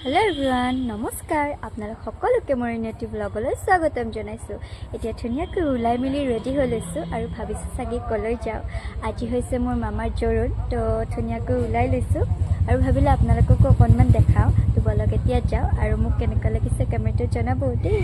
hello everyone नमस्कार आपनालोक सकलोके मोर native ब्लगলৈ स्वागतम जनाइছো এতিয়া ধুনিয়াকৈ উলাই মিলি ৰেডি হৈ লৈছো আৰু ভাবিছো সাগে কলৈ যাও আজি হৈছে মোৰ মামাৰ জৰুন তো ধুনিয়াকৈ উলাই লৈছো আৰু ভাবিলে আপোনালোকক অকনমান দেখাও তো বলক এতিয়া যাও আৰু মোক কেনেকৈ লাগিছে কমেন্টত জনাব দেই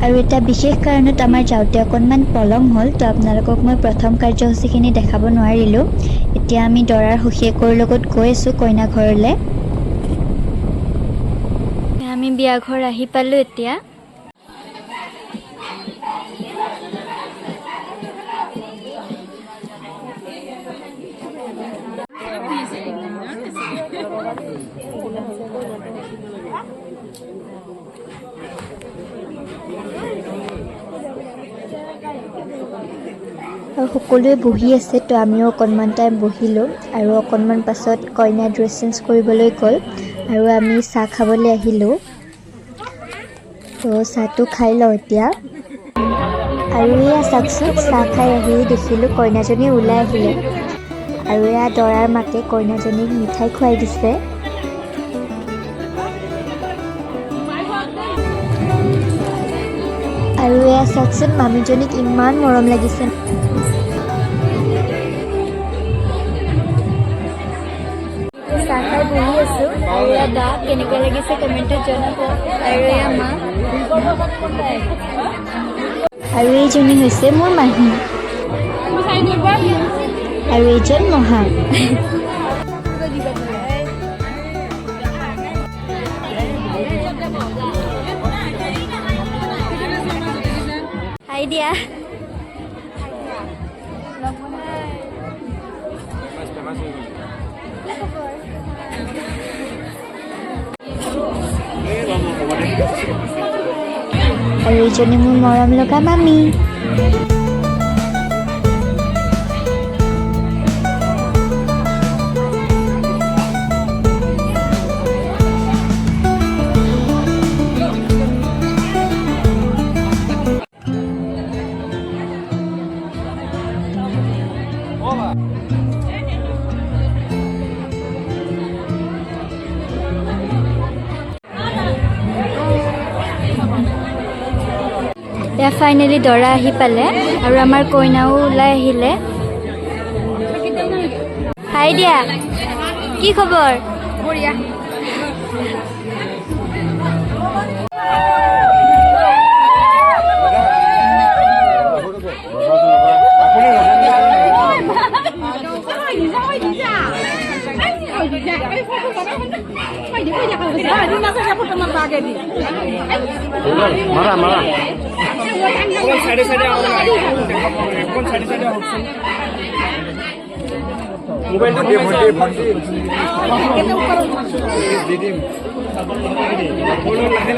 আৰু এটা বিশেষ কাৰণত আমাৰ যাওঁতে অকনমান পলম হ'ল তো আপোনালোকক মই প্ৰথম কাৰ্যসূচীখিনি দেখাব নোৱাৰিলো এতিয়া আমি দৰাৰ হুহিয়েকৰ লগত গৈ আছো কইনা ঘৰলৈ আমি বিয়া ঘৰ আহি পালো এতিয়া সকলোৱে বহি আছে তো আমিও অকনমান টাইম বহিলো আৰু অকনমান পাছত কইনা ড্ৰেছ চেঞ্জ কৰিবলৈ গ'ল আৰু আমি চাহ খাবলৈ আহিলো তো চাহটো খাই লওঁ এতিয়া আৰু এয়া চাকচোন চাহ খাই আহি দেখিলো কইনাজনী ওলাই আহিলে আৰু এয়া দৰাৰ মাকে কইনাজনীক মিঠাই খুৱাই দিছে আৰু এয়া চাকচোন মামীজনীক ইমান মৰম লাগিছে বহি আছো আৰু এয়া দা কেনেকুৱা লাগিছে কমেণ্টত জনাব আৰু এয়া মা আৰু এইজনী হৈছে মোৰ মাহী আৰু এইজন মহা হাই দিয়া আৰু এইজনী মোৰ মৰম লগা মামী या फाइनली दरा आহি পালে আৰু আমাৰ কইনাও ওলাই আহিলে হাই দিয়া কি খবৰ বঢ়িয়া मारा मारा कौन साइड आओ कौन साइड आओ मोबाइल तो फोन दीदी बोलो लगे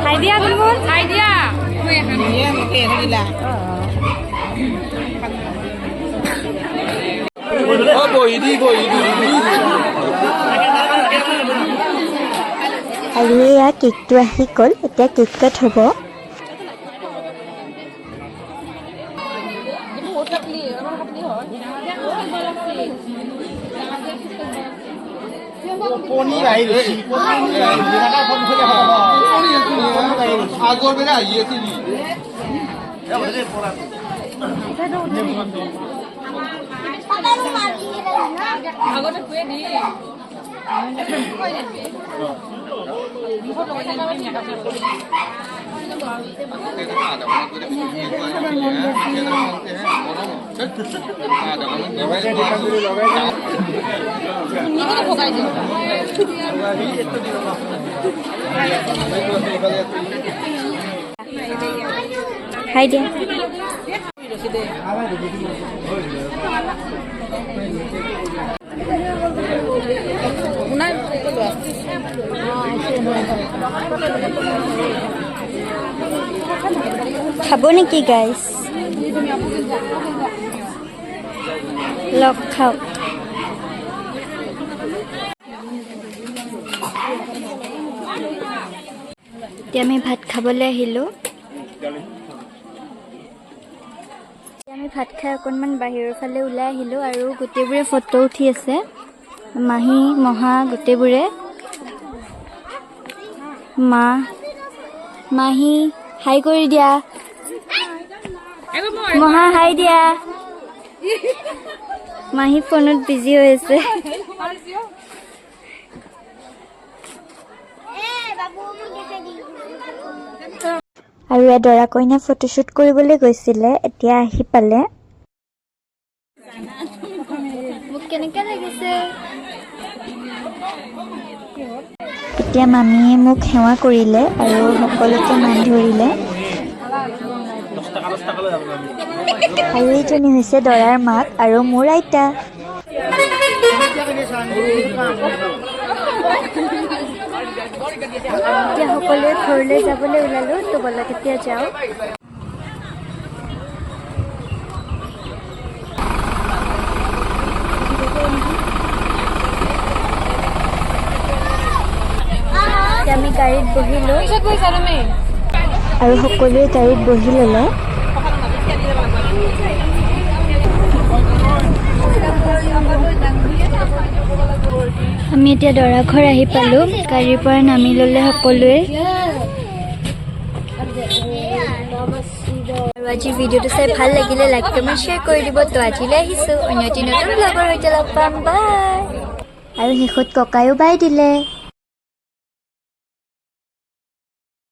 Idea gumun idea আৰু এয়া কেকটো আহি গ'ল এতিয়া কেক কাট হ'ব पोनी आई रे पोनी का फोन खोले आगोर बेरा ये थी या बड़े पोरा আগতে কুয়ে দি খাই দিয়া খাব নেকি গাইজ লগ খাওক এতিয়া আমি ভাত খাবলৈ আহিলোঁ আমি ভাত খাই অকণমান বাহিৰৰ ফালে ওলাই আহিলোঁ আৰু গোটেইবোৰে ফটো উঠি আছে মাহী মহা গোটেইবোৰে মাহী হাই কৰি দিয়া মহা হাই দিয়া মাহী ফোনত বিজি হৈ আছে আৰু দৰা কইনা ফটোশ্বুট কৰিবলৈ গৈছিলে এতিয়া আহি পালে মোক কেনেকৈ লাগিছে এতিয়া মামীয়ে মোক সেৱা কৰিলে আৰু সকলোকে মান ধৰিলে আৰু এইজনী হৈছে দৰাৰ মাক আৰু মোৰ আইতা এতিয়া সকলোৱে ঘৰলৈ যাবলৈ ওলালো তো ব'লক এতিয়া যাওঁ আমি গাড়ীত বহিলো আৰু সকলোৱে গাড়ীত বহি ল'লে আমি এতিয়া দৰা ঘৰ আহি পালো গাড়ীৰ পৰা নামি ল'লে সকলোৱে আৰু আজি ভিডিঅ'টো চাই ভাল লাগিলে লাইক কমেণ্ট শ্বেয়াৰ কৰি দিব তো আজিলৈ আহিছোঁ অন্য এটি নতুন ব্লগৰ সৈতে লগ পাম বাই আৰু শেষত ককায়ো বাই দিলে